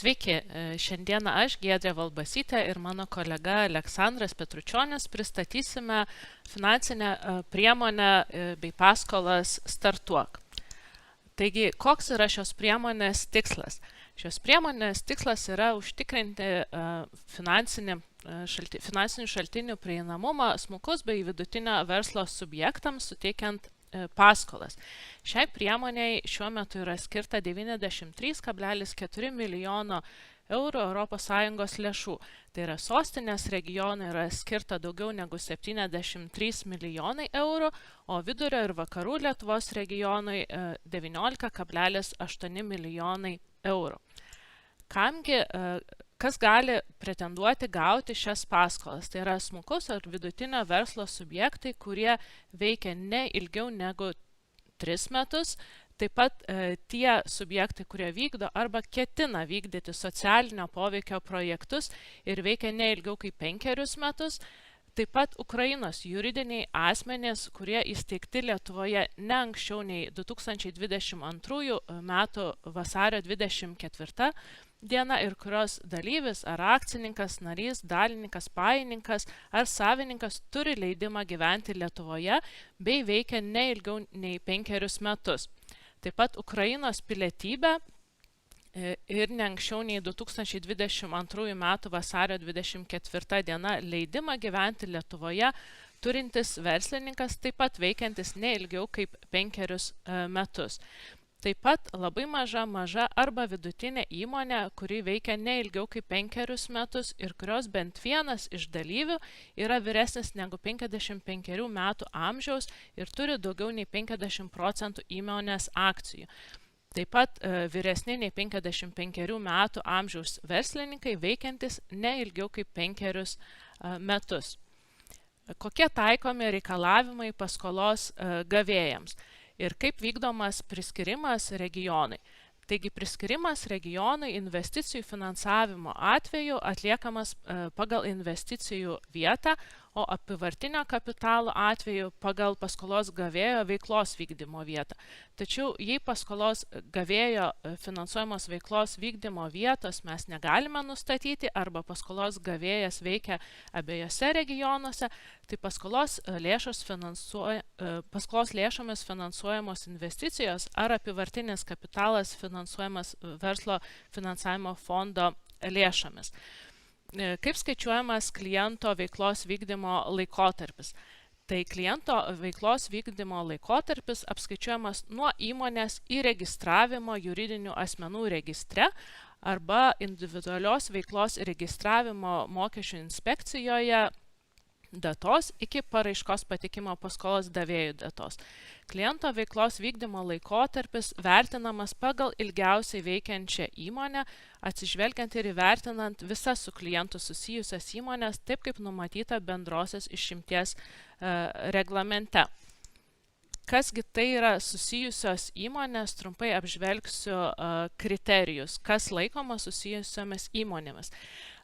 Sveiki, šiandieną aš, Giedrė Valbasytė ir mano kolega Aleksandras Petručionis pristatysime finansinę priemonę bei paskolas Startuok. Taigi, koks yra šios priemonės tikslas? Šios priemonės tikslas yra užtikrinti finansinių šaltinių prieinamumą smulkaus bei vidutinio verslo subjektams, suteikiant paskolas. Šiai priemoniai šiuo metu yra skirta 93,4 milijono eurų ES lėšų. Tai yra sostinės regionai yra skirta daugiau negu 73 milijonai eurų, o vidurio ir vakarų Lietuvos regionui 19,8 milijonai eurų. Kas gali pretenduoti gauti šias paskolas? Tai yra smulkaus ar vidutinio verslo subjektai, kurie veikia ne ilgiau negu 3 metus. Taip pat tie subjektai, kurie vykdo arba ketina vykdyti socialinio poveikio projektus ir veikia ne ilgiau kaip 5 metus. Taip pat Ukrainos juridiniai asmenys, kurie įsteigti Lietuvoje ne anksčiau nei 2022 metų vasario 24 diena ir kurios dalyvis ar akcininkas, narys, dalininkas, pajininkas ar savininkas turi leidimą gyventi Lietuvoje bei veikia ne ilgiau nei 5 metus. Taip pat Ukrainos pilietybę ir ne anksčiau nei 2022 metų vasario 24 diena leidimą gyventi Lietuvoje turintis verslininkas, taip pat veikiantis ne ilgiau kaip 5 metus. Taip pat labai maža arba vidutinė įmonė, kuri veikia ne ilgiau kaip 5 metus ir kurios bent vienas iš dalyvių yra vyresnis negu 55 metų amžiaus ir turi daugiau nei 50% įmonės akcijų. Taip pat vyresni nei 55 metų amžiaus verslininkai veikiantis ne ilgiau kaip 5 metus. Kokie taikomi reikalavimai paskolos gavėjams? Ir kaip vykdomas priskirimas regionui. Taigi priskirimas regionui investicijų finansavimo atveju atliekamas pagal investicijų vietą, o apyvartinio kapitalo atveju pagal paskolos gavėjo veiklos vykdymo vietą. Tačiau jei paskolos gavėjo finansuojamos veiklos vykdymo vietos mes negalime nustatyti arba paskolos gavėjas veikia abiejose regionuose, tai paskolos lėšomis finansuojamos investicijos ar apyvartinis kapitalas finansuojamas verslo finansavimo fondo lėšomis. Kaip skaičiuojamas kliento veiklos vykdymo laikotarpis? Tai kliento veiklos vykdymo laikotarpis apskaičiuojamas nuo įmonės įregistravimo juridinių asmenų registre arba individualios veiklos registravimo mokesčių inspekcijoje datos iki paraiškos pateikimo paskolos davėjų datos. Kliento veiklos vykdymo laikotarpis vertinamas pagal ilgiausiai veikiančią įmonę, atsižvelgiant ir įvertinant visas su klientu susijusias įmonės, taip kaip numatyta bendrosios išimties reglamente. Kasgi tai yra susijusios įmonės, trumpai apžvelgsiu kriterijus, kas laikoma susijusiomis įmonėmis.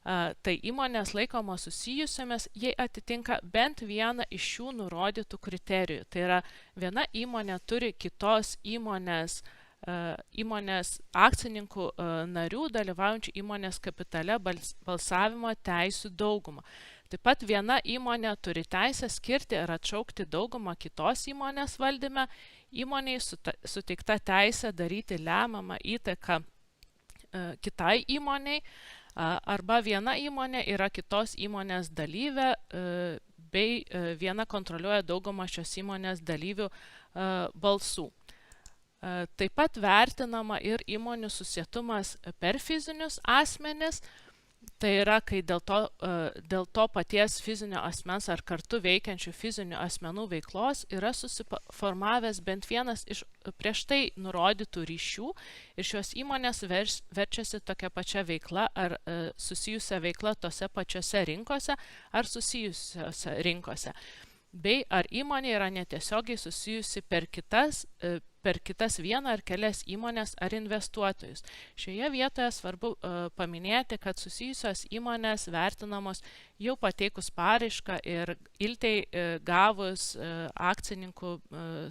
Tai įmonės laikomos susijusiomis, jei atitinka bent vieną iš šių nurodytų kriterijų. Tai yra, viena įmonė turi kitos įmonės akcininkų narių dalyvaujančių įmonės kapitale balsavimo teisių daugumą. Taip pat viena įmonė turi teisę skirti ar atšaukti daugumą kitos įmonės valdyme, įmonei suteikta teisė daryti lemiamą įtaką kitai įmoniai, arba viena įmonė yra kitos įmonės dalyvė bei viena kontroliuoja daugumą šios įmonės dalyvių balsų. Taip pat vertinama ir įmonių susietumas per fizinius asmenis, tai yra, kai dėl to paties fizinio asmens ar kartu veikiančių fizinių asmenų veiklos yra susiformavęs bent vienas iš prieš tai nurodytų ryšių ir šios įmonės verčiasi tokia pačia veikla ar susijusia veikla tose pačiose rinkose ar susijusiose rinkose. Bei ar įmonė yra netiesiogiai susijusi per kitas vieną ar kelias įmonės ar investuotojus. Šioje vietoje svarbu paminėti, kad susijusios įmonės vertinamos jau pateikus paraišką ir iltei gavus akcininkų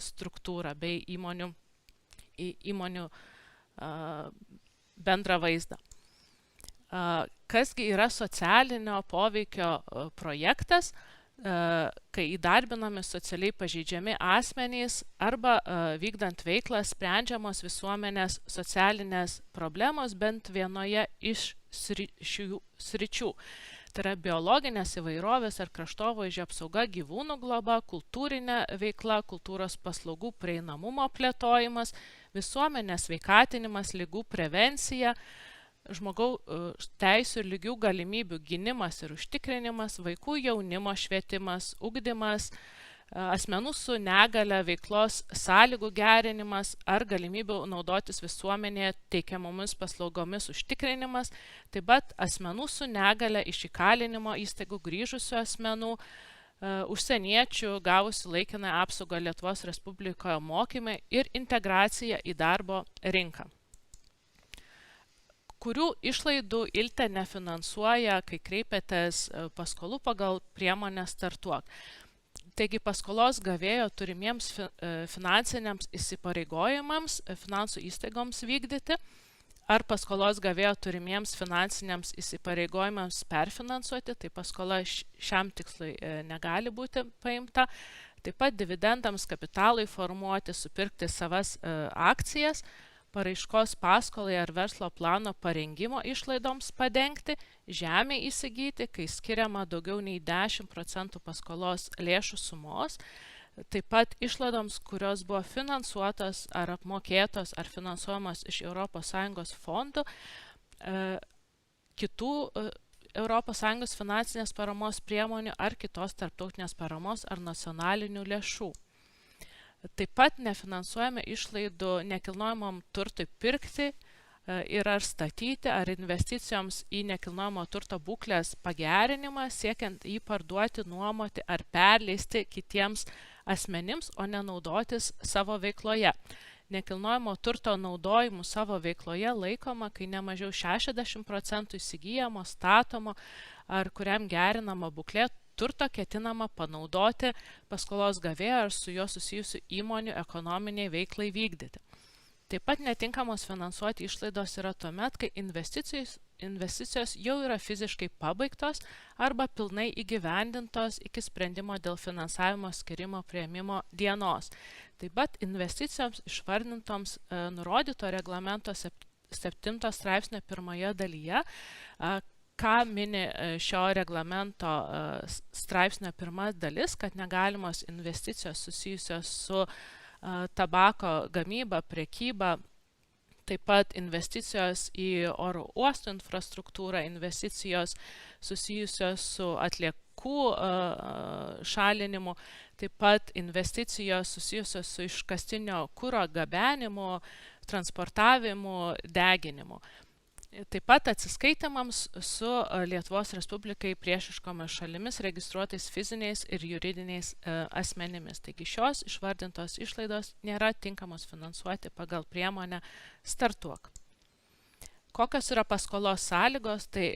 struktūrą bei įmonių bendrą vaizdą. Kasgi yra socialinio poveikio projektas, kai įdarbinami socialiai pažeidžiami asmenys arba vykdant veiklą sprendžiamos visuomenės socialinės problemos bent vienoje iš šių sričių. Tai yra biologinės įvairovės ar kraštovaizdžio apsauga, gyvūnų globa, kultūrinė veikla, kultūros paslaugų prieinamumo plėtojimas, visuomenės sveikatinimas, ligų prevencija, žmogaus teisių ir lygių galimybių gynimas ir užtikrinimas, vaikų jaunimo švietimas, ugdymas, asmenų su negale veiklos sąlygų gerinimas ar galimybių naudotis visuomenėje teikiamomis paslaugomis užtikrinimas, taip pat asmenų su negale iš įkalinimo įstaigų grįžusių asmenų, užsieniečių gavusių laikiną apsaugą Lietuvos Respublikoje mokymai ir integracija į darbo rinką. Kurių išlaidų ILTE nefinansuoja, kai kreipiatės paskolų pagal priemonę Startuok. Taigi paskolos gavėjo turimiems finansiniams įsipareigojimams finansų įstaigoms vykdyti ar paskolos gavėjo turimiems finansiniams įsipareigojimams perfinansuoti, tai paskola šiam tikslui negali būti paimta. Taip pat dividendams kapitalui formuoti, supirkti savas akcijas, paraiškos paskolai ar verslo plano parengimo išlaidoms padengti, žemę įsigyti, kai skiriama daugiau nei 10% paskolos lėšų sumos, taip pat išlaidoms, kurios buvo finansuotos ar apmokėtos ar finansuojamos iš ES fondų, kitų ES finansinės paramos priemonių ar kitos tarptautinės paramos ar nacionalinių lėšų. Taip pat nefinansuojame išlaidų nekilnojamam turtui pirkti ir ar statyti, ar investicijoms į nekilnojamo turto būklės pagerinimą, siekiant jį parduoti, nuomoti ar perleisti kitiems asmenims, o nenaudotis savo veikloje. Nekilnojamo turto naudojimu savo veikloje laikoma, kai ne mažiau 60% įsigyjamo, statomo ar kuriam gerinama būklė turto ketinama panaudoti paskolos gavėjo ar su juo susijusių įmonių ekonominiai veiklai vykdyti. Taip pat netinkamos finansuoti išlaidos yra tuomet, kai investicijos jau yra fiziškai pabaigtos arba pilnai įgyvendintos iki sprendimo dėl finansavimo skirimo priėmimo dienos. Taip pat investicijoms išvardintoms nurodyto reglamento 7 straipsnio 1 dalyje, ką mini šio reglamento straipsnio 1 dalis, kad negalimos investicijos susijusios su tabako gamyba, prekyba, taip pat investicijos į oro uostų infrastruktūrą, investicijos susijusios su atliekų šalinimu, taip pat investicijos susijusios su iškastinio kuro gabenimu, transportavimu, deginimu. Taip pat atsiskaitimams su Lietuvos Respublikai priešiškomis šalimis registruotais fiziniais ir juridiniais asmenimis. Taigi šios išvardintos išlaidos nėra tinkamos finansuoti pagal priemonę Startuok. Kokios yra paskolos sąlygos? Tai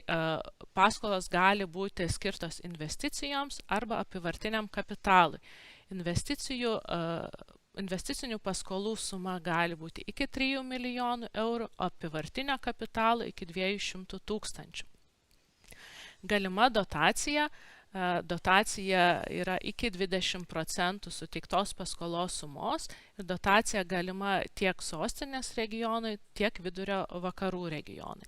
paskolos gali būti skirtos investicijoms arba apyvartiniam kapitalui. Investicinių paskolų suma gali būti iki 3 milijonų eurų, o apyvartinio kapitalo iki 200 000. Galima dotacija. Dotacija yra iki 20% suteiktos paskolos sumos ir dotacija galima tiek sostinės regionui, tiek vidurio vakarų regionui.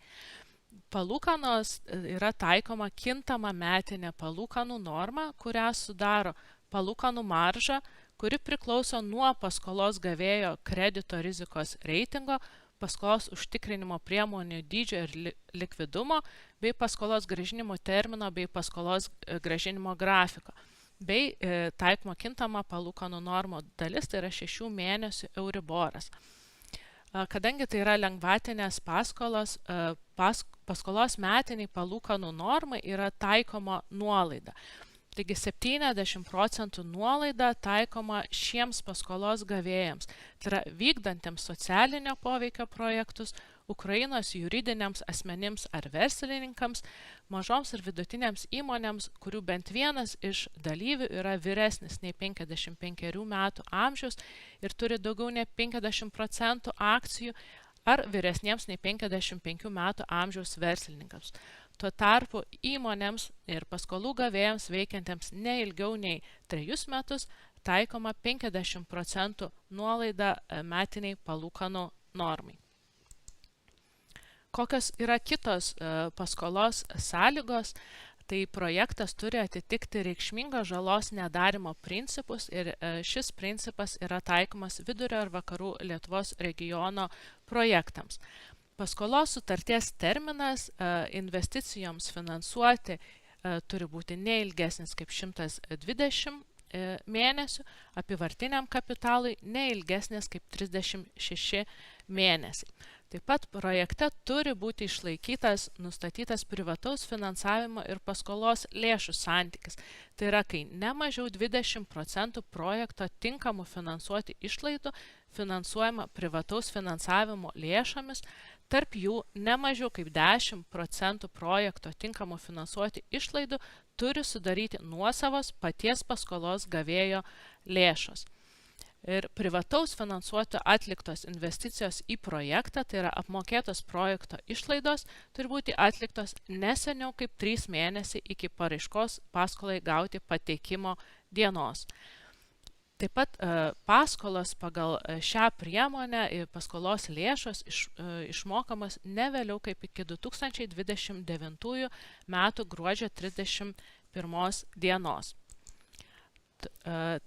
Palūkanos yra taikoma kintama metinė palūkanų norma, kurią sudaro palūkanų marža, kuri priklauso nuo paskolos gavėjo kredito rizikos reitingo, paskolos užtikrinimo priemonių dydžio ir likvidumo, bei paskolos grąžinimo termino bei paskolos grąžinimo grafiko, bei taikoma kintama palūkanų normo dalis, tai yra 6 mėnesių Euriboras. Kadangi tai yra lengvatinės paskolos, paskolos metiniai palūkanų normai yra taikoma nuolaida. Taigi 70% nuolaida taikoma šiems paskolos gavėjams, tai yra vykdantiems socialinio poveikio projektus, Ukrainos juridiniams asmenims ar verslininkams, mažoms ir vidutinėms įmonėms, kurių bent vienas iš dalyvių yra vyresnis nei 55 metų amžiaus ir turi daugiau nei 50% akcijų, ar vyresniems nei 55 metų amžiaus verslininkams. Tuo tarpu įmonėms ir paskolų gavėjams veikiantiems ne ilgiau nei 3 metus taikoma 50% nuolaida metiniai palūkanų normai. Kokios yra kitos paskolos sąlygos? Tai projektas turi atitikti reikšmingos žalos nedarimo principus ir šis principas yra taikomas Vidurio ir Vakarų Lietuvos regiono projektams. Paskolos sutarties terminas investicijoms finansuoti turi būti neilgesnis kaip 120 mėnesių, apyvartiniam kapitalui neilgesnis kaip 36 mėnesiai. Taip pat projekte turi būti išlaikytas nustatytas privataus finansavimo ir paskolos lėšų santykis. Tai yra, kai ne mažiau 20% projekto tinkamų finansuoti išlaidų finansuojama privataus finansavimo lėšomis, tarp jų ne mažiau kaip 10% projekto tinkamų finansuoti išlaidų turi sudaryti nuosavos paties paskolos gavėjo lėšos. Ir privataus finansuoto atliktos investicijos į projektą, tai yra apmokėtos projekto išlaidos, turi būti atliktos ne seniau kaip 3 mėnesiai iki paraiškos paskolai gauti pateikimo dienos. Taip pat paskolos pagal šią priemonę ir paskolos lėšos išmokamos ne vėliau kaip iki 2029 metų gruodžio 31 dienos.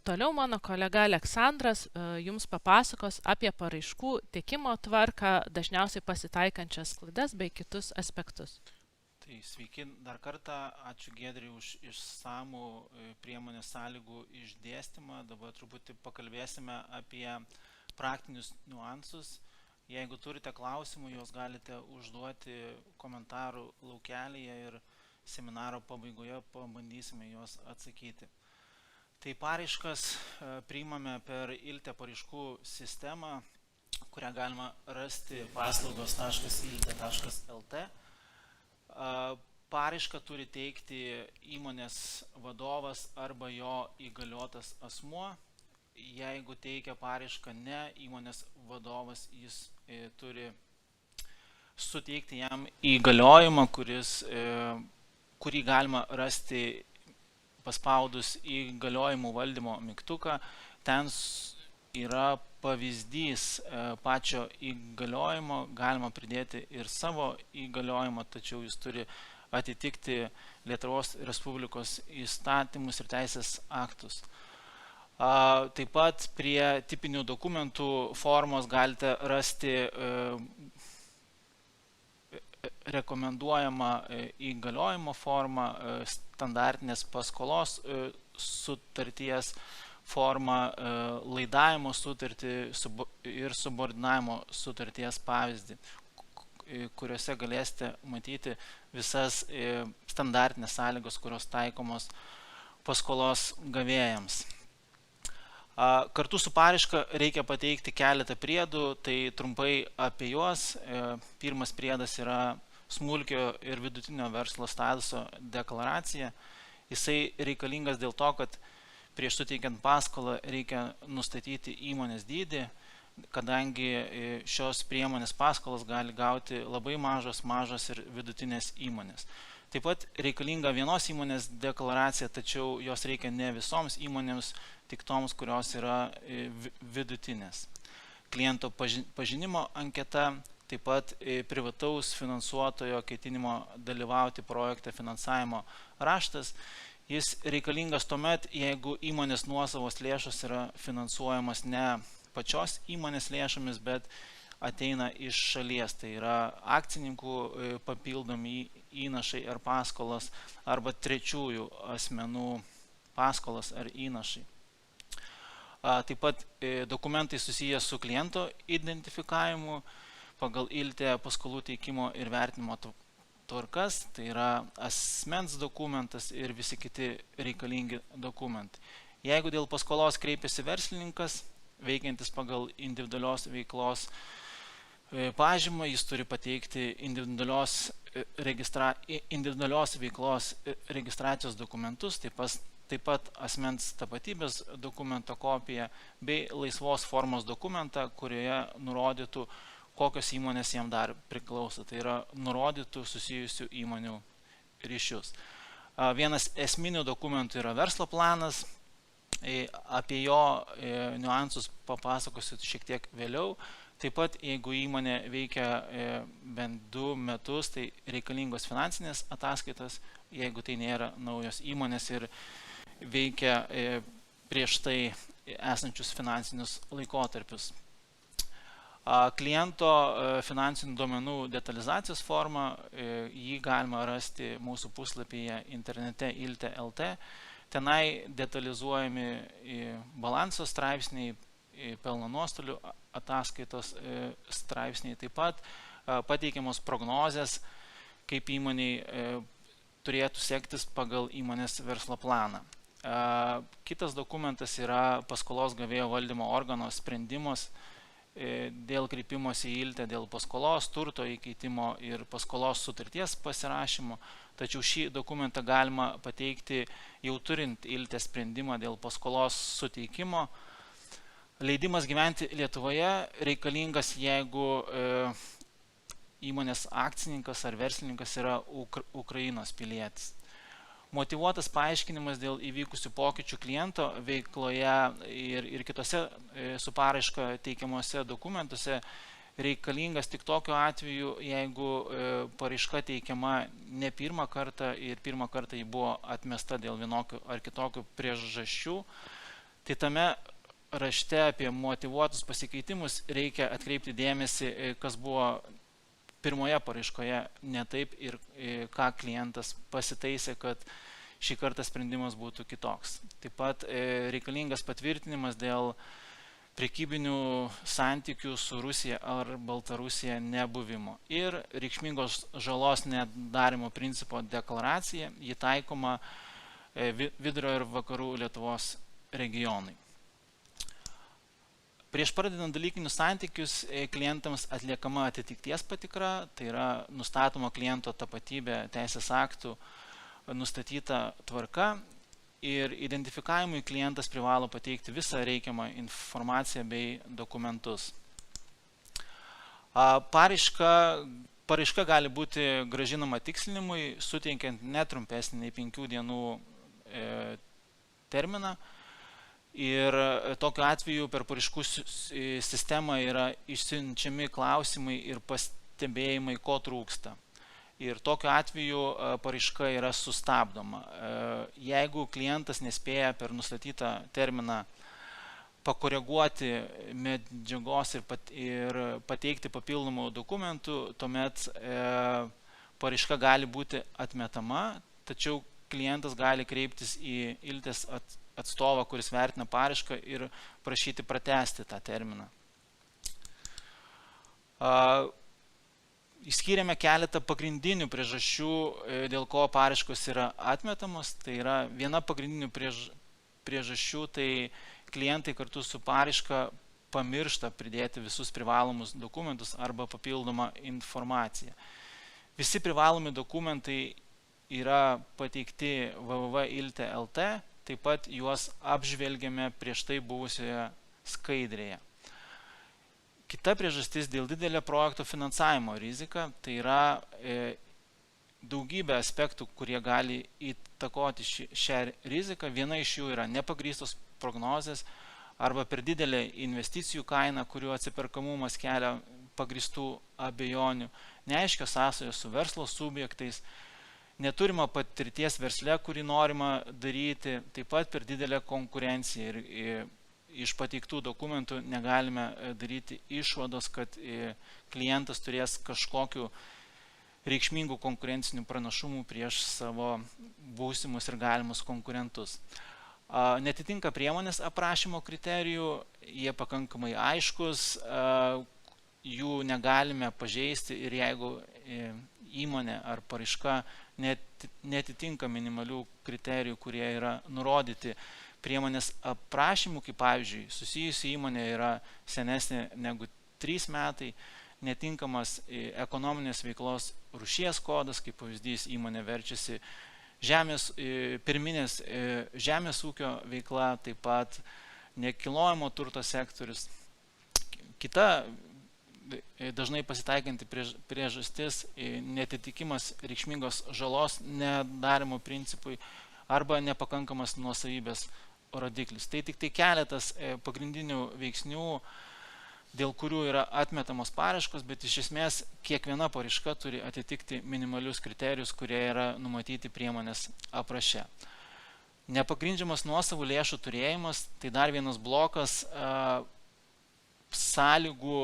Toliau mano kolega Aleksandras jums papasakos apie paraiškų teikimo tvarką, dažniausiai pasitaikančias klaidas bei kitus aspektus. Tai sveiki dar kartą, ačiū Giedriui už išsamų priemonės sąlygų išdėstymą. Dabar truputį pakalbėsime apie praktinius niuansus. Jeigu turite klausimų, juos galite užduoti komentarų laukelėje ir seminaro pabaigoje pabandysime juos atsakyti. Tai paraiškas priimame per ILTE paraiškų sistemą, kurią galima rasti paslaugos.ilte.lt. Paraišką turi teikti įmonės vadovas arba jo įgaliotas asmuo. Jeigu teikia paraišką ne įmonės vadovas, jis turi suteikti jam įgaliojimą, kurį galima rasti paspaudus įgaliojimų valdymo mygtuką. Ten yra pavyzdys pačio įgaliojimo, galima pridėti ir savo įgaliojimą, tačiau jis turi atitikti Lietuvos Respublikos įstatymus ir teisės aktus. Taip pat prie tipinių dokumentų formos galite rasti rekomenduojama įgaliojimo forma, standartinės paskolos sutarties forma, laidavimo sutartį ir subordinavimo sutarties pavyzdį, kuriuose galėsite matyti visas standartinės sąlygos, kurios taikomos paskolos gavėjams. Kartu su paraiška reikia pateikti keletą priedų, tai trumpai apie juos. Pirmas priedas yra smulkio ir vidutinio verslo statuso deklaracija. Jisai reikalingas dėl to, kad prieš suteikiant paskolą reikia nustatyti įmonės dydį, kadangi šios priemonės paskolas gali gauti labai mažos ir vidutinės įmonės. Taip pat reikalinga vienos įmonės deklaracija, tačiau jos reikia ne visoms įmonėms, tik toms, kurios yra vidutinės. Kliento pažinimo anketa, taip pat privataus finansuotojo ketinimo dalyvauti projekte finansavimo raštas. Jis reikalingas tuomet, jeigu įmonės nuosavos lėšos yra finansuojamas ne pačios įmonės lėšomis, bet ateina iš šalies, tai yra akcininkų papildomi įnašai ar paskolos arba trečiųjų asmenų paskolos ar įnašai. Taip pat dokumentai susiję su kliento identifikavimu pagal ILTE paskolų teikimo ir vertinimo tvarkas, tai yra asmens dokumentas ir visi kiti reikalingi dokumentai. Jeigu dėl paskolos kreipiasi verslininkas, veikiantis pagal individualios veiklos pažymą, jis turi pateikti individualios veiklos registracijos dokumentus, taip pat asmens tapatybės dokumento kopiją bei laisvos formos dokumentą, kurioje nurodytų, kokios įmonės jam dar priklauso. Tai yra nurodytų susijusių įmonių ryšius. Vienas esminių dokumentų yra verslo planas. Apie jo niuansus papasakosiu šiek tiek vėliau. Taip pat, jeigu įmonė veikia bent 2 metus, tai reikalingos finansinės ataskaitos, jeigu tai nėra naujos įmonės ir veikia prieš tai esančius finansinius laikotarpius. Kliento finansinių duomenų detalizacijos formą, jį galima rasti mūsų puslapyje internete ilte.lt. Tenai detalizuojami balanso straipsniai, pelno nuostolių ataskaitos straipsniai, taip pat pateikiamos prognozės, kaip įmoniai turėtų sektis pagal įmonės verslo planą. Kitas dokumentas yra paskolos gavėjo valdymo organo sprendimas dėl kreipimosi į ilte dėl paskolos, turto įkeitimo ir paskolos sutarties pasirašymo. Tačiau šį dokumentą galima pateikti jau turint ilte sprendimą dėl paskolos suteikimo. Leidimas gyventi Lietuvoje reikalingas, jeigu įmonės akcininkas ar verslininkas yra Ukrainos pilietis. Motyvuotas paaiškinimas dėl įvykusių pokyčių kliento veikloje ir kitose su paraiška teikiamuose dokumentuose reikalingas tik tokiu atveju, jeigu paraiška teikiama ne pirmą kartą ir pirmą kartą ji buvo atmesta dėl vienokių ar kitokių priežasčių. Tai tame rašte apie motyvuotus pasikeitimus reikia atkreipti dėmesį, kas buvo pirmoje paraiškoje ne taip ir ką klientas pasitaisė, kad šį kartą sprendimas būtų kitoks. Taip pat reikalingas patvirtinimas dėl prekybinių santykių su Rusija ar Baltarusija nebuvimo. Ir reikšmingos žalos nedarimo principo deklaracija, ji taikoma vidurio ir vakarų Lietuvos regionai. Prieš pradedant dalykinius santykius klientams atliekama atitikties patikra, tai yra nustatoma kliento tapatybė teisės aktų nustatyta tvarka ir identifikavimui klientas privalo pateikti visą reikiamą informaciją bei dokumentus. Paraiška gali būti grąžinama tikslinimui, suteikiant netrumpesnį nei 5 dienų terminą. Ir tokiu atveju per paraiškų sistemą yra išsiunčiami klausimai ir pastebėjimai, ko trūksta. Ir tokiu atveju paraiška yra sustabdoma. Jeigu klientas nespėja per nustatytą terminą pakoreguoti medžiagos ir pateikti papildomų dokumentų, tuomet paraiška gali būti atmetama, tačiau klientas gali kreiptis į iltės atstovą, kuris vertina paraišką ir prašyti pratęsti tą terminą. Išskyrėme keletą pagrindinių priežasčių, dėl ko paraiškos yra atmetamos. Tai yra viena pagrindinių priežasčių, tai klientai kartu su paraiška pamiršta pridėti visus privalomus dokumentus arba papildomą informaciją. Visi privalomi dokumentai yra pateikti www.ilte.lt, taip pat juos apžvelgiame prieš tai buvusioje skaidrėje. Kita priežastis dėl didelio projekto finansavimo rizika, tai yra daugybė aspektų, kurie gali įtakoti šią riziką. Viena iš jų yra nepagrįstos prognozės arba per didelė investicijų kaina, kurių atsiperkamumas kelia pagrįstų abejonių, neaiškios sąsajos su verslo subjektais, neturima patirties versle, kurį norima daryti, taip pat per didelę konkurenciją ir iš pateiktų dokumentų negalime daryti išvados, kad klientas turės kažkokių reikšmingų konkurencinių pranašumų prieš savo būsimus ir galimus konkurentus. Netitinka priemonės aprašymo kriterijų, jie pakankamai aiškus, jų negalime pažeisti ir jeigu įmonė ar paraiška netitinka minimalių kriterijų, kurie yra nurodyti priemonės aprašymų, kaip pavyzdžiui, susijusi įmonė yra senesnė negu 3 metai, netinkamas ekonominės veiklos rūšies kodas, kaip pavyzdys įmonė verčiasi pirminės žemės ūkio veikla, taip pat nekilnojamo turto sektorius. Kita dažnai pasitaikanti priežastis netitikimas reikšmingos žalos nedarimo principui arba nepakankamas nuosavybės rodiklis. Tai tik tai keletas pagrindinių veiksnių, dėl kurių yra atmetamos paraiškos, bet iš esmės kiekviena paraiška turi atitikti minimalius kriterijus, kurie yra numatyti priemonės apraše. Nepagrindžiamas nuosavų lėšų turėjimas, tai dar vienas blokas sąlygų,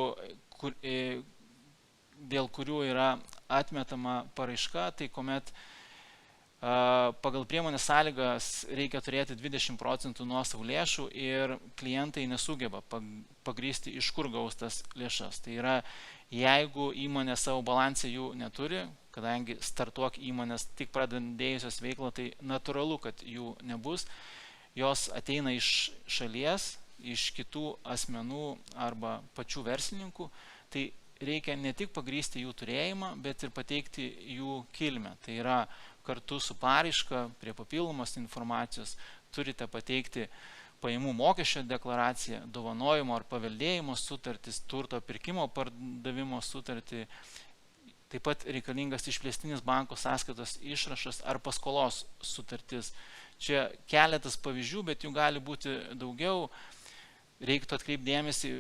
dėl kurių yra atmetama paraiška, tai kuomet pagal priemonės sąlygas reikia turėti 20% nuosavų lėšų ir klientai nesugeba pagrįsti, iš kur gaus tas lėšas. Tai yra, jeigu įmonė savo balansę jų neturi, kadangi startuok įmonės tik pradedėjusios veiklą, tai natūralu, kad jų nebus. Jos ateina iš šalies, iš kitų asmenų arba pačių verslininkų, tai reikia ne tik pagrįsti jų turėjimą, bet ir pateikti jų kilmę. Tai yra, kartu su paraiška prie papildomos informacijos turite pateikti pajamų mokesčio deklaraciją, dovanojimo ar paveldėjimo sutartis, turto pirkimo pardavimo sutartį, taip pat reikalingas išplėstinis banko sąskaitos išrašas ar paskolos sutartis. Čia keletas pavyzdžių, bet jų gali būti daugiau. Reiktų atkreipti dėmesį,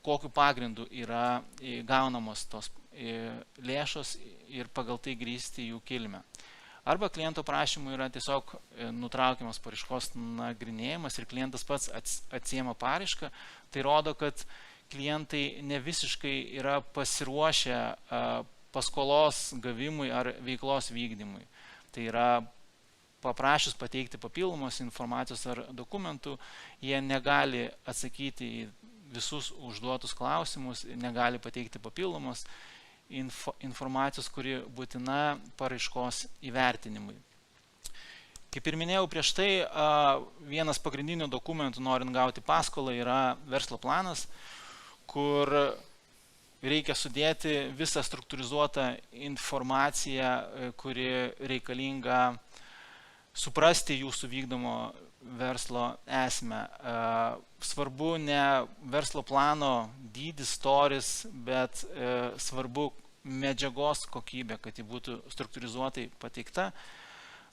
kokiu pagrindu yra gaunamos tos lėšos ir pagal tai grįsti jų kilmę. Arba kliento prašymų yra tiesiog nutraukiamas paraiškos nagrinėjimas ir klientas pats atsiema paraišką. Tai rodo, kad klientai ne visiškai yra pasiruošę paskolos gavimui ar veiklos vykdymui. Tai yra, paprašius pateikti papildomos informacijos ar dokumentų, jie negali atsakyti į visus užduotus klausimus, negali pateikti papildomos informacijos, kuri būtina paraiškos įvertinimui. Kaip ir minėjau prieš tai, vienas pagrindinių dokumentų norint gauti paskolą yra verslo planas, kur reikia sudėti visą struktūrizuotą informaciją, kuri reikalinga suprasti jūsų vykdomo verslo esmę. Svarbu ne verslo plano dydis, storis, bet svarbu medžiagos kokybė, kad ji būtų struktūrizuotai pateikta.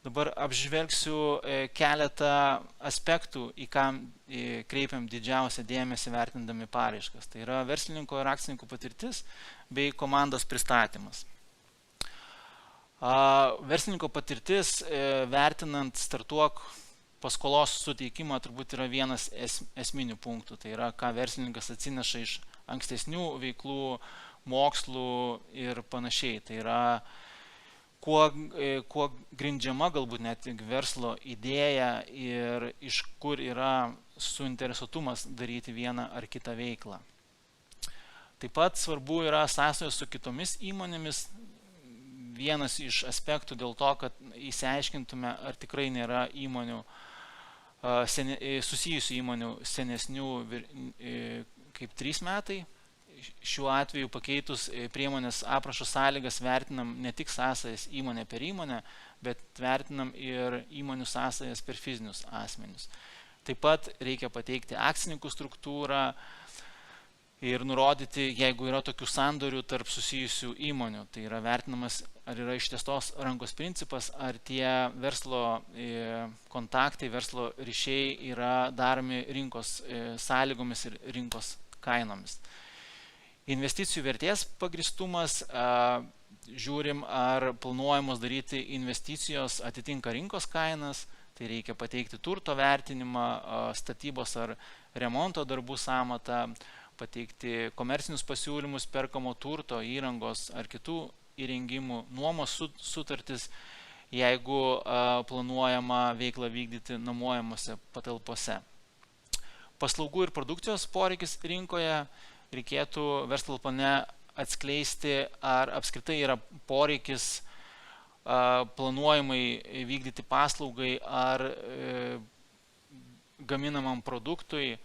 Dabar apžvelgsiu keletą aspektų, į ką kreipiam didžiausią dėmesį vertindami paraiškas. Tai yra verslininko ir akcininkų patirtis bei komandos pristatymas. Verslininko patirtis vertinant startuok paskolos suteikimą turbūt yra vienas esminių punktų. Tai yra, ką verslininkas atsineša iš ankstesnių veiklų, mokslų ir panašiai. Tai yra, kuo grindžiama galbūt net verslo idėja ir iš kur yra suinteresuotumas daryti vieną ar kitą veiklą. Taip pat svarbu yra sąsajos su kitomis įmonėmis. Vienas iš aspektų dėl to, kad įsiaiškintume, ar tikrai nėra įmonių, susijusių įmonių senesnių kaip 3 metai. Šiuo atveju pakeitus priemonės aprašo sąlygas vertinam ne tik sąsajas įmonė per įmonę, bet vertinam ir įmonių sąsajas per fizinius asmenius. Taip pat reikia pateikti akcininkų struktūrą ir nurodyti, jeigu yra tokių sandorių tarp susijusių įmonių. Tai yra vertinamas, ar yra ištiestos rankos principas, ar tie verslo kontaktai, verslo ryšiai yra daromi rinkos sąlygomis ir rinkos kainomis. Investicijų vertės pagrįstumas, žiūrim, ar planuojamos daryti investicijos atitinka rinkos kainas, tai reikia pateikti turto vertinimą, statybos ar remonto darbų sąmatą, pateikti komercinius pasiūlymus perkamo turto, įrangos ar kitų įrengimų, nuomos sutartis, jeigu planuojama veiklą vykdyti nuomojamose patalpose. Paslaugų ir produkcijos poreikis rinkoje reikėtų verslo plane atskleisti, ar apskritai yra poreikis planuojamai vykdyti paslaugai ar gaminamam produktui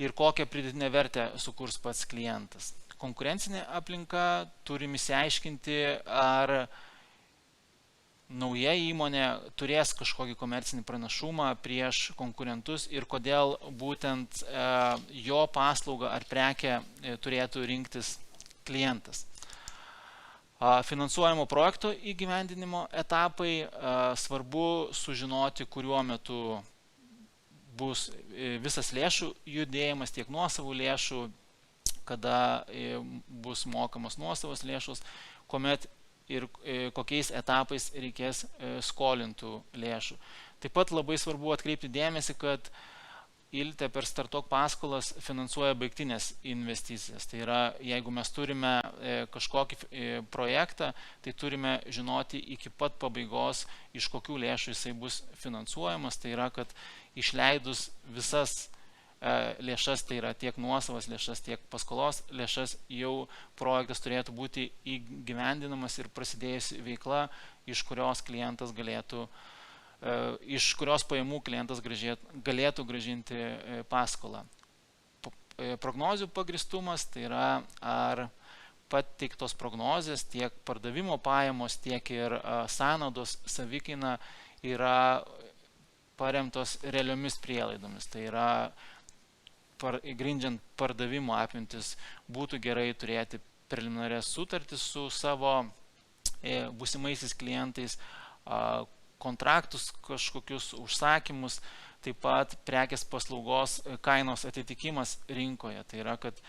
ir kokią pridėtinę vertę sukurs pats klientas. Konkurencinė aplinka, turim įsiaiškinti, ar nauja įmonė turės kažkokį komercinį pranašumą prieš konkurentus ir kodėl būtent jo paslaugą ar prekę turėtų rinktis klientas. Finansuojamo projekto įgyvendinimo etapai, svarbu sužinoti, kuriuo metu bus visas lėšų judėjimas, tiek nuosavų lėšų, kada bus mokamos nuosavos lėšos, kuomet ir kokiais etapais reikės skolintų lėšų. Taip pat labai svarbu atkreipti dėmesį, kad ILTE per Startuok paskolas finansuoja baigtinės investicijas. Tai yra, jeigu mes turime kažkokį projektą, tai turime žinoti iki pat pabaigos, iš kokių lėšų jisai bus finansuojamas. Tai yra, kad išleidus visas lėšas, tai yra tiek nuosavas lėšas, tiek paskolos lėšas, jau projektas turėtų būti įgyvendinamas ir prasidėjusi veikla, iš kurios pajamų klientas galėtų grąžinti paskolą. Prognozių pagristumas, tai yra, ar pateiktos prognozės, tiek pardavimo pajamos, tiek ir sąnaudos savikaina yra paremtos realiomis prielaidomis. Tai yra, grindžiant pardavimo apimtis, būtų gerai turėti preliminarias sutartis su savo būsimaisiais klientais, kontraktus, kažkokius užsakymus, taip pat prekės paslaugos kainos atitikimas rinkoje. Tai yra, kad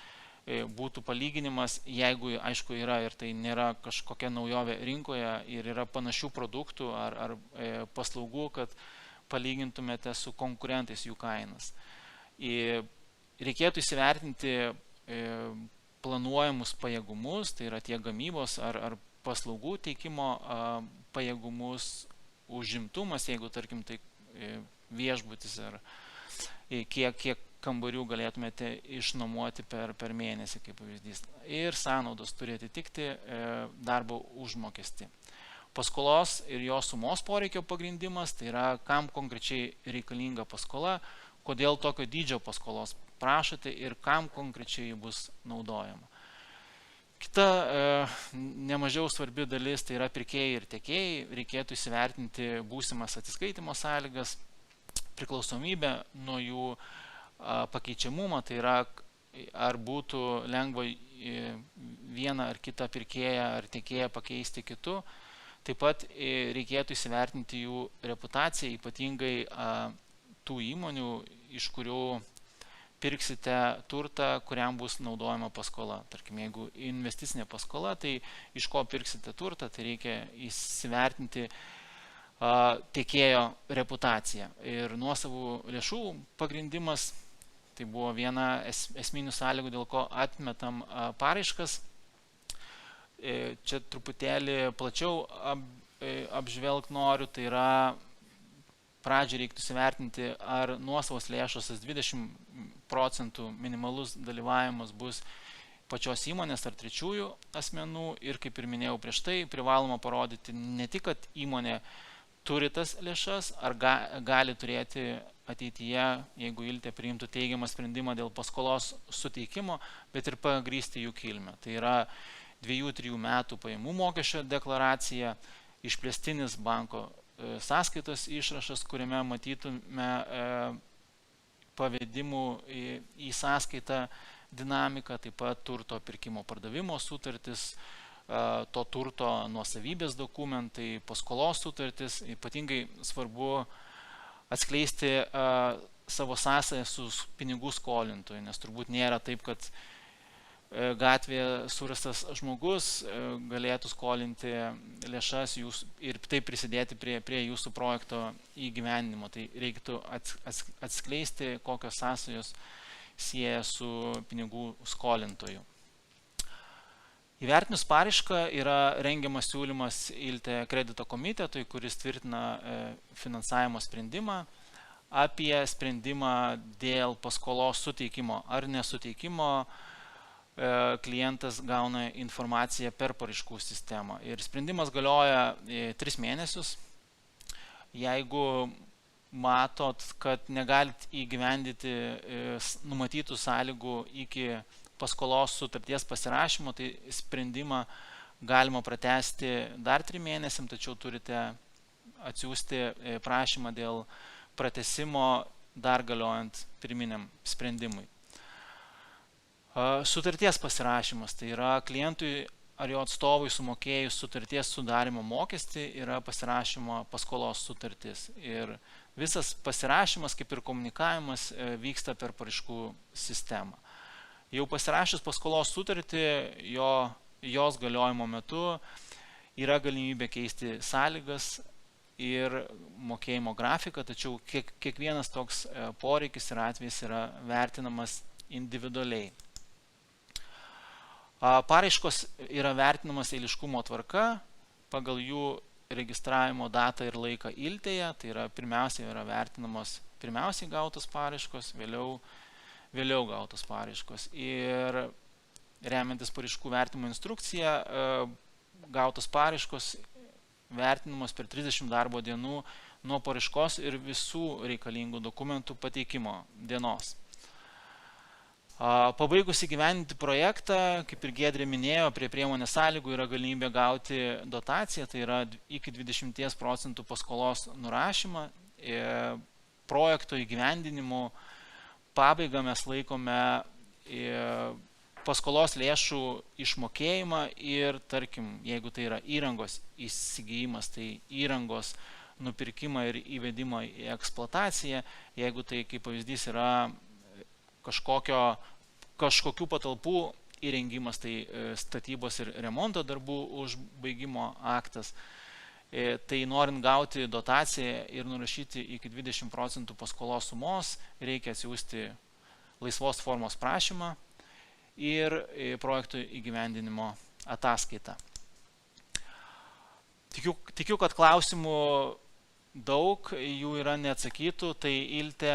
būtų palyginimas, jeigu, aišku, yra ir tai nėra kažkokia naujovė rinkoje ir yra panašių produktų ar paslaugų, kad palygintumėte su konkurentais jų kainas. Reikėtų įsivertinti planuojamus pajėgumus, tai yra tiek gamybos ar paslaugų teikimo pajėgumus, užimtumas, jeigu, tarkim, tai viešbutis ar kiek kambarių galėtumėte išnuomoti per mėnesį, kaip pavyzdys. Ir sąnaudos turi atitikti darbo užmokestį. Paskolos ir jos sumos poreikio pagrindimas, tai yra, kam konkrečiai reikalinga paskola, kodėl tokio dydžio paskolos prašote ir kam konkrečiai bus naudojama. Kita nemažiau svarbi dalis, tai yra pirkėjai ir tiekėjai. Reikėtų įsivertinti būsimas atsiskaitimo sąlygas, priklausomybę nuo jų pakeičiamumą, tai yra, ar būtų lengva vieną ar kitą pirkėją ar tiekėją pakeisti kitu. Taip pat reikėtų įsivertinti jų reputaciją, ypatingai tų įmonių, iš kurių pirksite turtą, kuriam bus naudojama paskola. Tarkim, jeigu investicinė paskola, tai iš ko pirksite turtą, tai reikia įsivertinti tiekėjo reputaciją. Ir nuosavų lėšų pagrindimas, tai buvo viena esminių sąlygų, dėl ko atmetam paraiškas. Čia truputėlį plačiau apžvelgti noriu, tai yra, pradžiai reiktų įsivertinti, ar nuosavos lėšos 20% minimalus dalyvavimas bus pačios įmonės ar trečiųjų asmenų ir, kaip ir minėjau prieš tai, privaloma parodyti ne tik, kad įmonė turi tas lėšas, ar gali turėti ateityje, jeigu ILTE priimtų teigiamą sprendimą dėl paskolos suteikimo, bet ir pagrįsti jų kilmę. Tai yra 2-3 metų pajamų mokesčio deklaracija, išplėstinis banko sąskaitos išrašas, kuriame matytume pavedimų į sąskaitą dinamiką, taip pat turto pirkimo pardavimo sutartis, to turto nuosavybės dokumentai, paskolos sutartis. Ypatingai svarbu atskleisti savo sąsają su pinigų skolintoju, nes turbūt nėra taip, kad gatvėje surastas žmogus galėtų skolinti lėšas ir taip prisidėti prie jūsų projekto įgyvendinimo. Tai reiktų atskleisti, kokios sąsajos sieja su pinigų skolintoju. Įvertinus paraišką yra rengiamas siūlymas ILTE kredito komitetui, kuris tvirtina finansavimo sprendimą apie sprendimą dėl paskolos suteikimo ar nesuteikimo. Klientas gauna informaciją per paraiškų sistemą ir sprendimas galioja 3 mėnesius. Jeigu matot, kad negalit įgyvendyti numatytų sąlygų iki paskolos sutarties pasirašymo, tai sprendimą galima pratęsti dar 3 mėnesiam, tačiau turite atsiųsti prašymą dėl pratęsimo dar galiojant pirminiam sprendimui. Sutarties pasirašymas, tai yra klientui ar jo atstovui sumokėjus sutarties sudarimo mokestį yra pasirašymo paskolos sutartis. Ir visas pasirašymas, kaip ir komunikavimas, vyksta per paraiškų sistemą. Jau pasirašius paskolos sutartį, jos galiojimo metu yra galimybė keisti sąlygas ir mokėjimo grafiką, tačiau kiekvienas toks poreikis ir atvejis yra vertinamas individualiai. Paraiškos yra vertinamas eiliškumo tvarka pagal jų registravimo datą ir laiką iltėje, tai yra pirmiausiai yra vertinamos pirmiausiai gautos paraiškos, vėliau gautos paraiškos. Ir remiantis paraiškų vertinimo instrukcija, gautos paraiškos vertinamos per 30 darbo dienų nuo paraiškos ir visų reikalingų dokumentų pateikimo dienos. Pabaigus įgyvendinti projektą, kaip ir Giedrė minėjo, prie priemonės sąlygų yra galimybė gauti dotaciją, tai yra iki 20% paskolos nurašymą. Projekto įgyvendinimo pabaigą mes laikome paskolos lėšų išmokėjimą ir, tarkim, jeigu tai yra įrangos įsigijimas, tai įrangos nupirkimą ir įvedimą į eksploataciją, jeigu tai, kaip pavyzdys, yra kažkokių patalpų įrengimas, tai statybos ir remonto darbų užbaigimo aktas. Tai norint gauti dotaciją ir nurašyti iki 20% paskolos sumos, reikia atsiųsti laisvos formos prašymą ir projektų įgyvendinimo ataskaitą. Tikiu, kad klausimų daug, jų yra neatsakytų, tai Ilte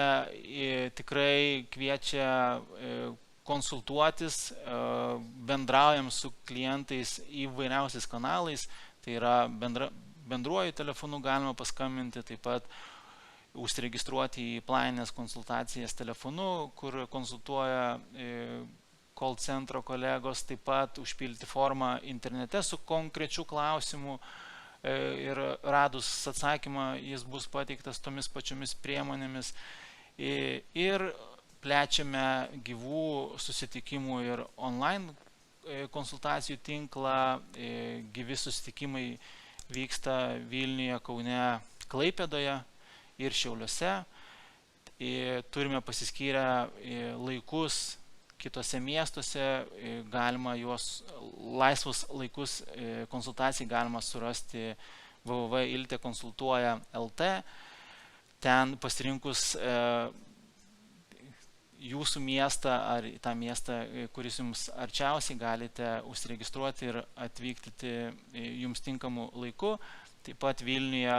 tikrai kviečia konsultuotis, bendraujam su klientais įvairiausiais kanalais, tai yra bendruoju telefonu galima paskambinti, taip pat užsiregistruoti į planinės konsultacijas telefonu, kur konsultuoja call centro kolegos, taip pat užpildyti formą internete su konkrečiu klausimu, ir radus atsakymą jis bus pateiktas tomis pačiomis priemonėmis. Ir plečiame gyvų susitikimų ir online konsultacijų tinklą. Gyvi susitikimai vyksta Vilniuje, Kaune, Klaipėdoje ir Šiauliuose. Turime pasiskyrę laikus kitose miestuose, galima juos laisvus laikus konsultacijai galima surasti www.iltekonsultuoja.lt. Ten pasirinkus jūsų miestą ar tą miestą, kuris jums arčiausiai, galite užsiregistruoti ir atvykti jums tinkamu laiku. Taip pat Vilniuje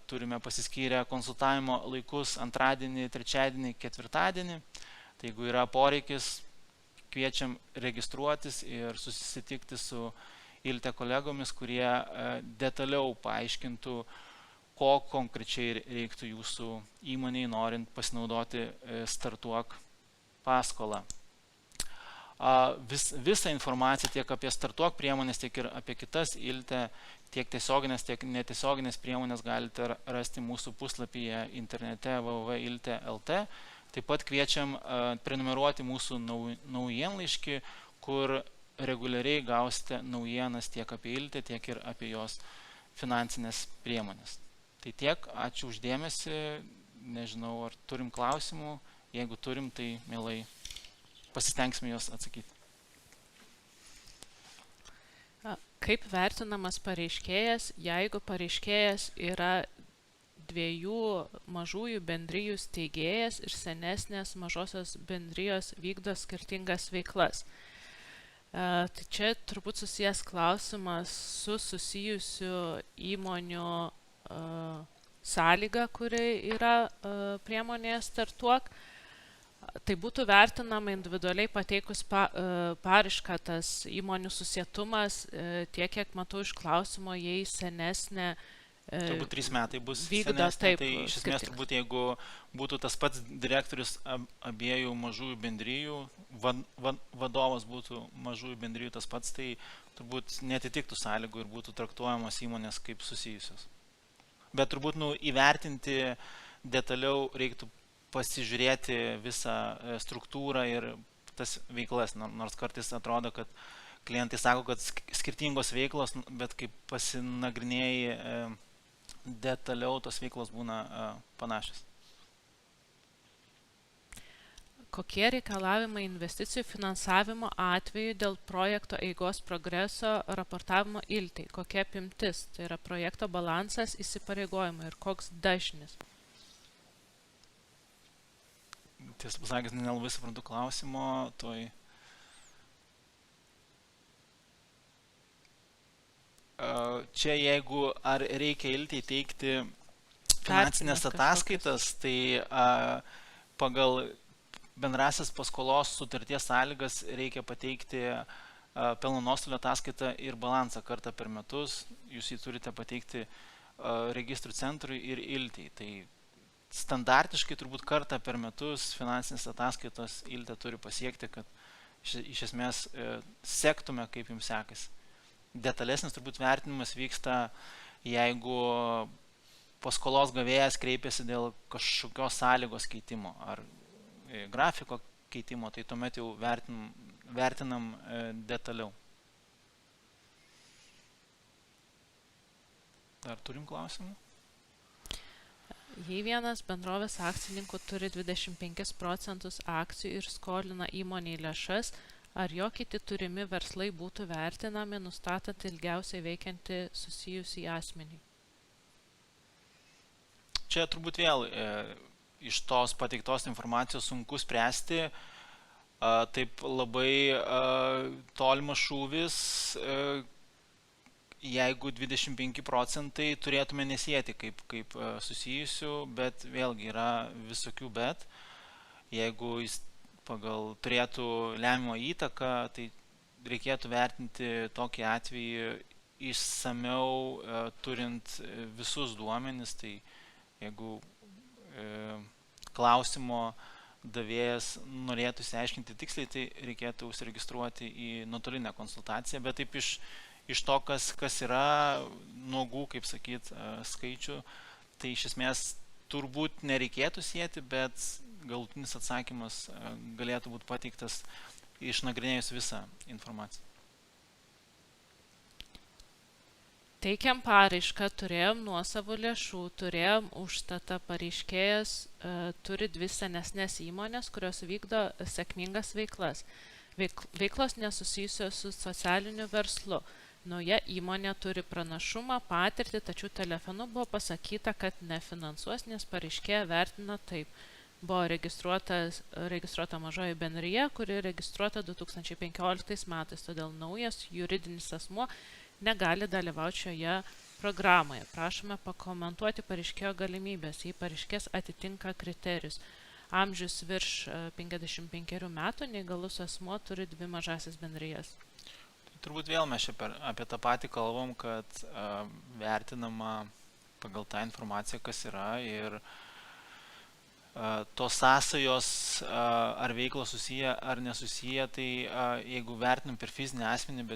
turime pasiskyrę konsultavimo laikus antradienį, trečiadienį, ketvirtadienį. Tai jeigu yra poreikis, kviečiam registruotis ir susitikti su Ilte kolegomis, kurie detaliau paaiškintų, ko konkrečiai reiktų jūsų įmonei, norint pasinaudoti Startuok paskolą. Visą informaciją tiek apie Startuok priemonės, tiek ir apie kitas Ilte, tiek tiesioginės, tiek netiesioginės priemonės galite rasti mūsų puslapyje internete www.ilte.lt. Taip pat kviečiam prenumeruoti mūsų naujienlaiškį, kur reguliariai gausite naujienas tiek apie Ilte, tiek ir apie jos finansinės priemonės. Tai tiek, ačiū uždėmesi, nežinau, ar turim klausimų, jeigu turim, tai mielai pasistengsime juos atsakyti. Kaip vertinamas pareiškėjas, jeigu pareiškėjas yra dviejų mažųjų bendrijų steigėjas ir senesnės mažosios bendrijos vykdo skirtingas veiklas? Tai čia turbūt susijęs klausimas su susijusiu įmonių sąlyga, kuri yra priemonėje Startuok. Tai būtų vertinama individualiai pateikus paraišką, tas įmonių susietumas, tiek kiek matau iš klausimo, jei senesnė Turbūt 3 metai bus vykdo, senesnė, taip, tai iš esmės turbūt jeigu būtų tas pats direktorius abiejų mažųjų bendrijų, vadovas būtų mažųjų bendrijų tas pats, tai turbūt netitiktų sąlygų ir būtų traktuojamos įmonės kaip susijusios. Bet turbūt įvertinti detaliau reiktų pasižiūrėti visą struktūrą ir tas veiklas, nors kartais atrodo, kad klientai sako, kad skirtingos veiklos, bet kaip pasinagrinėjai detaliau, tos veiklos būna panašios. Kokie reikalavimai investicijų finansavimo atveju dėl projekto eigos progreso raportavimo ILTAI? Kokia apimtis? Tai yra projekto balansas, įsipareigojimai ir koks dažnis? Tiesą pasakęs, nelabai suprantu klausimo, čia jeigu ar reikia ILTAI teikti finansinės ataskaitas, tai pagal bendrasias paskolos sutarties sąlygas reikia pateikti pelno nuostolio ataskaitą ir balansą kartą per metus. Jūs jį turite pateikti registrų centrui ir ILTAI. Tai standartiškai turbūt kartą per metus finansinės ataskaitos ILTAI turi pasiekti, kad iš esmės sektume, kaip jums sekasi. Detalesnis turbūt vertinimas vyksta, jeigu paskolos gavėjas kreipiasi dėl kažkokios sąlygos keitimo ar grafiko keitimo, tai tuomet jau vertinam detaliau. Dar turim klausimų? Jei vienas bendrovės akcininkų turi 25% akcijų ir skolina įmonei lėšas, ar jo kiti turimi verslai būtų vertinami, nustatant ilgiausiai veikiantį susijusį asmenį? Čia turbūt vėl iš tos pateiktos informacijos sunku spręsti, taip labai tolimas šūvis, jeigu 25% turėtume nesieti kaip susijusių, bet vėlgi yra visokių bet. Jeigu jis pagal turėtų lemiamą įtaką, tai reikėtų vertinti tokį atvejį išsamiau, turint visus duomenis, tai jeigu klausimo davėjas norėtų išsiaiškinti tiksliai, tai reikėtų užsiregistruoti į nuotolinę konsultaciją, bet taip iš to, kas yra nuogų, kaip sakyt, skaičių, tai iš esmės turbūt nereikėtų sieti, bet galutinis atsakymas galėtų būti pateiktas išnagrinėjus visą informaciją. Teikiam paraišką, turėjom nuosavų lėšų, turėjom užstatą, pareiškėjas turi 2 senesnės įmonės, kurios vykdo sėkmingas veiklas. Veiklos nesusijusios su socialiniu verslu. Nauja įmonė turi pranašumą, patirtį, tačiau telefonu buvo pasakyta, kad nefinansuos, nes pareiškėja vertina taip. Buvo registruota mažoji bendrija, kuri registruota 2015 metais, todėl naujas juridinis asmuo negali dalyvauti šioje programoje. Prašome pakomentuoti pareiškėjo galimybės, jei pareiškės atitinka kriterijus. Amžius virš 55 metų, neįgalus asmuo turi 2 mažasis bendrijas. Turbūt vėl mes apie tą patį kalbam, kad vertinama pagal tą informaciją, kas yra, ir tos sąsajos ar veiklos susiję ar nesusiję, tai jeigu vertinam per fizinį asmenį,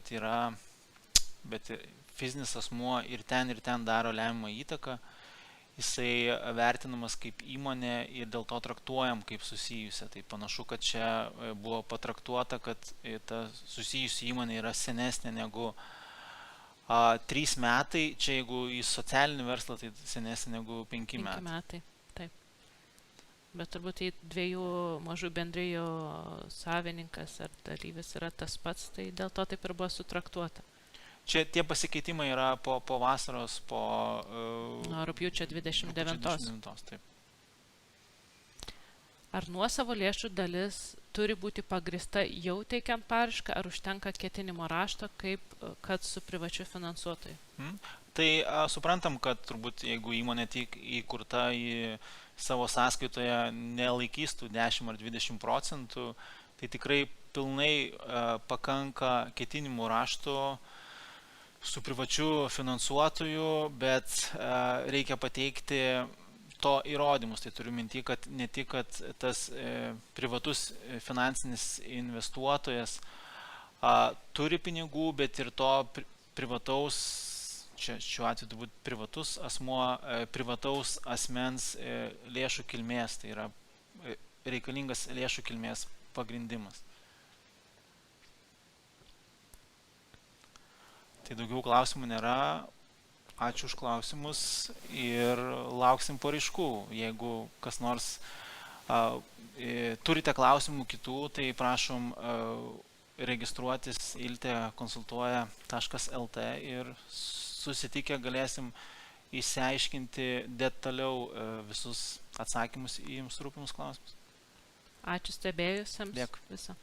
bet fizinis asmuo ir ten daro lemiamą įtaką, jisai vertinamas kaip įmonė ir dėl to traktuojam kaip susijusią. Tai panašu, kad čia buvo patraktuota, kad ta susijusi įmonė yra senesnė negu 3 metai, čia jeigu į socialinį verslą, tai senesnė negu 5 metai. 5 metai, taip. Bet turbūt į 2 mažų bendrijų savininkas ar dalyvis yra tas pats, tai dėl to taip ir buvo sutraktuota. Čia tie pasikeitimai yra po vasaros, nuo rugpjūčio 29. Taip. Ar nuosavo lėšų dalis turi būti pagrįsta jau teikiant paraišką, ar užtenka ketinimo rašto, kad su privačiu finansuotoju? Tai suprantam, kad turbūt jeigu įmonė tik įkurta į savo sąskaitoje nelaikys tų 10 ar 20%, tai tikrai pilnai pakanka ketinimų rašto su privačiu finansuotoju, bet reikia pateikti to įrodymus. Tai turiu minty, kad ne tik, kad tas privatus finansinis investuotojas turi pinigų, bet ir to privataus, čia šiuo atveju turbūt privatus asmuo, privataus asmens lėšų kilmės, tai yra reikalingas lėšų kilmės pagrindimas. Tai daugiau klausimų nėra. Ačiū už klausimus ir lauksim paraiškų. Jeigu kas nors turite klausimų kitų, tai prašom registruotis ilte-konsultuoja.lt ir susitikę galėsim išsiaiškinti detaliau visus atsakymus į jums rūpimus klausimus. Ačiū stebėjusiems. Dėkui. Viso.